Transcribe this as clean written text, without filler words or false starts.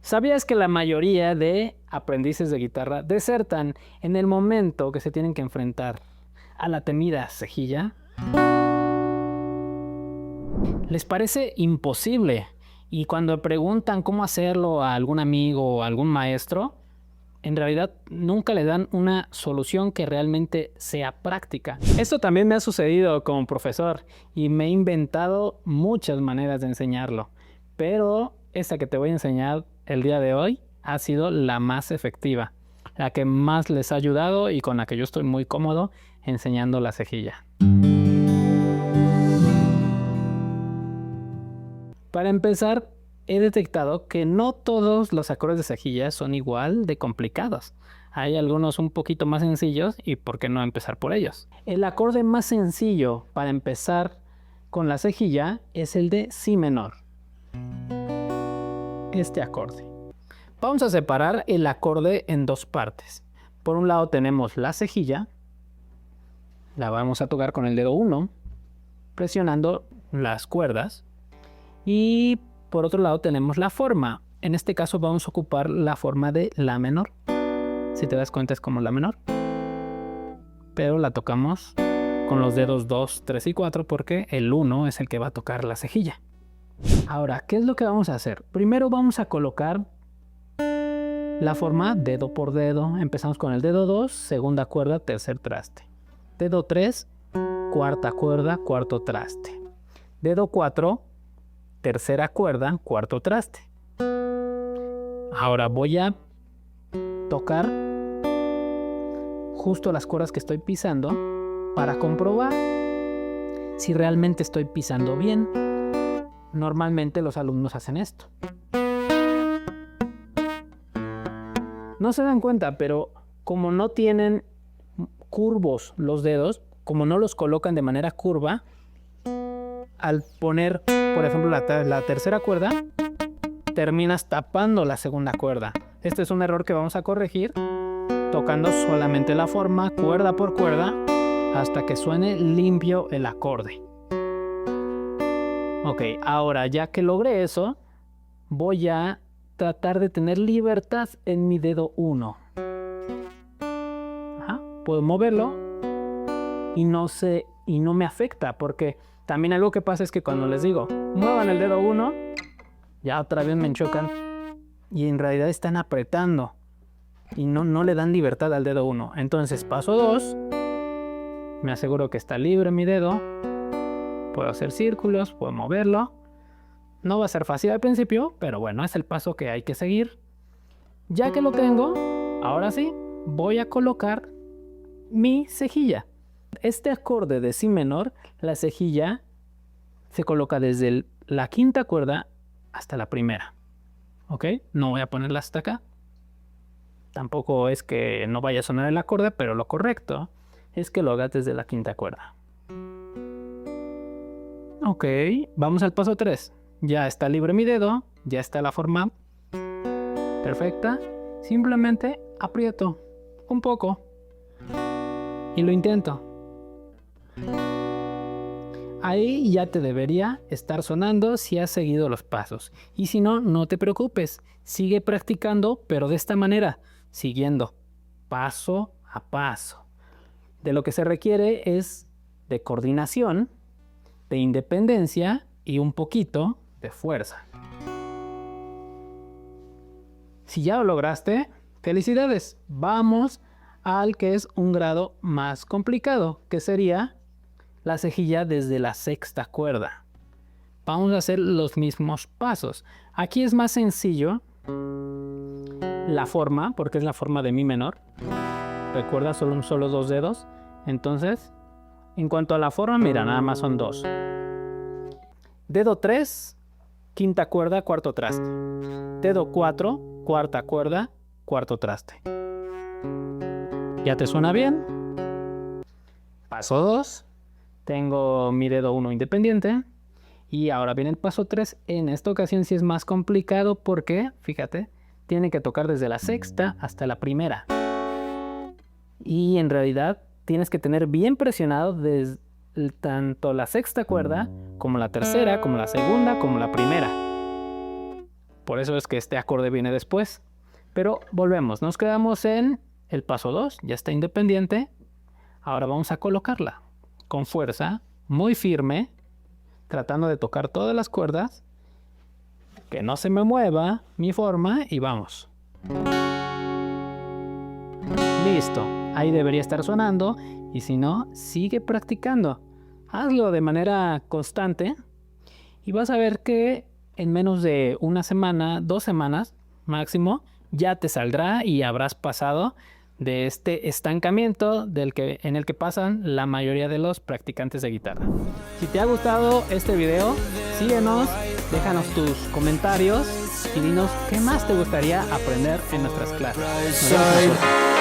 ¿Sabías que la mayoría de aprendices de guitarra desertan en el momento que se tienen que enfrentar a la temida cejilla? Les parece imposible y cuando preguntan cómo hacerlo a algún amigo o a algún maestro, en realidad nunca le dan una solución que realmente sea práctica. Esto también me ha sucedido como profesor y me he inventado muchas maneras de enseñarlo, pero esta que te voy a enseñar el día de hoy ha sido la más efectiva, la que más les ha ayudado y con la que yo estoy muy cómodo enseñando la cejilla. Para empezar, he detectado que no todos los acordes de cejilla son igual de complicados. Hay algunos un poquito más sencillos y ¿por qué no empezar por ellos? El acorde más sencillo para empezar con la cejilla es el de Si menor. Este acorde. Vamos a separar el acorde en dos partes. Por un lado tenemos la cejilla, la vamos a tocar con el dedo 1, presionando las cuerdas. Y por otro lado tenemos la forma. En este caso vamos a ocupar la forma de La menor. Si te das cuenta es como La menor. Pero la tocamos con los dedos 2, 3 y 4 porque el 1 es el que va a tocar la cejilla. Ahora, ¿qué es lo que vamos a hacer? Primero vamos a colocar la forma dedo por dedo. Empezamos con el dedo 2, segunda cuerda, tercer traste. Dedo 3, cuarta cuerda, cuarto traste. Dedo 4, tercera cuerda, cuarto traste. Ahora voy a tocar justo las cuerdas que estoy pisando para comprobar si realmente estoy pisando bien. Normalmente los alumnos hacen esto. No se dan cuenta, pero como no tienen curvos los dedos, como no los colocan de manera curva, al poner, por ejemplo, la tercera cuerda, terminas tapando la segunda cuerda. Este es un error que vamos a corregir tocando solamente la forma, cuerda por cuerda, hasta que suene limpio el acorde. Ok, ahora ya que logré eso, voy a tratar de tener libertad en mi dedo 1. Puedo moverlo y no me afecta, porque también algo que pasa es que cuando les digo muevan el dedo 1, ya otra vez me chocan y en realidad están apretando y no le dan libertad al dedo 1. Entonces paso 2, me aseguro que está libre mi dedo, puedo hacer círculos, puedo moverlo. No va a ser fácil al principio, pero bueno, es el paso que hay que seguir. Ya que lo tengo, ahora sí, voy a colocar mi cejilla. Este acorde de Si menor, la cejilla se coloca desde la quinta cuerda hasta la primera. ¿Ok? No voy a ponerla hasta acá. Tampoco es que no vaya a sonar el acorde, pero lo correcto es que lo hagas desde la quinta cuerda. Ok, vamos al paso 3. Ya está libre mi dedo, ya está la forma perfecta. Simplemente aprieto un poco y lo intento. Ahí ya te debería estar sonando si has seguido los pasos. Y si no, no te preocupes. Sigue practicando, pero de esta manera, siguiendo paso a paso. De lo que se requiere es de coordinación, de independencia y un poquito de fuerza. Si ya lo lograste, felicidades. Vamos al que es un grado más complicado, que sería la cejilla desde la sexta cuerda. Vamos a hacer los mismos pasos. Aquí es más sencillo la forma, porque es la forma de Mi menor. Recuerda, son solo dos dedos. Entonces, en cuanto a la forma, mira, nada más son dos. Dedo 3, quinta cuerda, cuarto traste. Dedo 4, cuarta cuerda, cuarto traste. ¿Ya te suena bien? Paso 2. Tengo mi dedo 1 independiente. Y ahora viene el paso 3. En esta ocasión sí es más complicado porque, fíjate, tiene que tocar desde la sexta hasta la primera. Y en realidad tienes que tener bien presionado desde tanto la sexta cuerda como la tercera, como la segunda, como la primera. Por eso es que este acorde viene después. Pero volvemos, nos quedamos en el paso 2, ya está independiente. Ahora vamos a colocarla con fuerza, muy firme, tratando de tocar todas las cuerdas, que no se me mueva mi forma y vamos. Listo, ahí debería estar sonando y si no, sigue practicando. Hazlo de manera constante y vas a ver que en menos de una semana, 2 semanas máximo, ya te saldrá y habrás pasado de este estancamiento en el que pasan la mayoría de los practicantes de guitarra. Si te ha gustado este video, síguenos, déjanos tus comentarios y dinos qué más te gustaría aprender en nuestras clases. Nos vemos en la próxima.